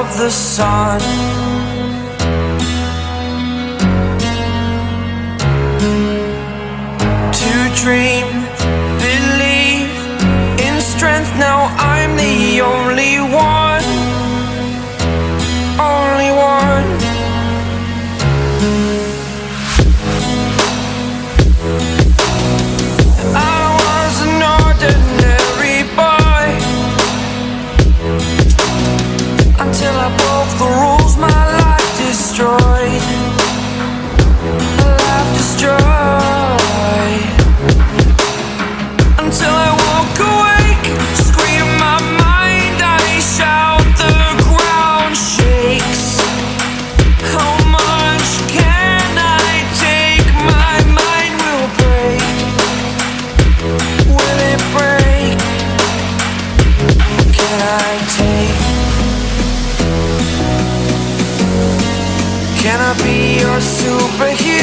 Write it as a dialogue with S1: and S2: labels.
S1: of the sun. To dream, believe in strength. Now I'm the only one, only one. I was an ordinary boy until I broke the rules. My life destroyed, life destroyed. Until I walk awake, scream my mind, I shout, the ground shakes. How much can I take? My mind will break. Will it break? Can I take? Can I be your superhero?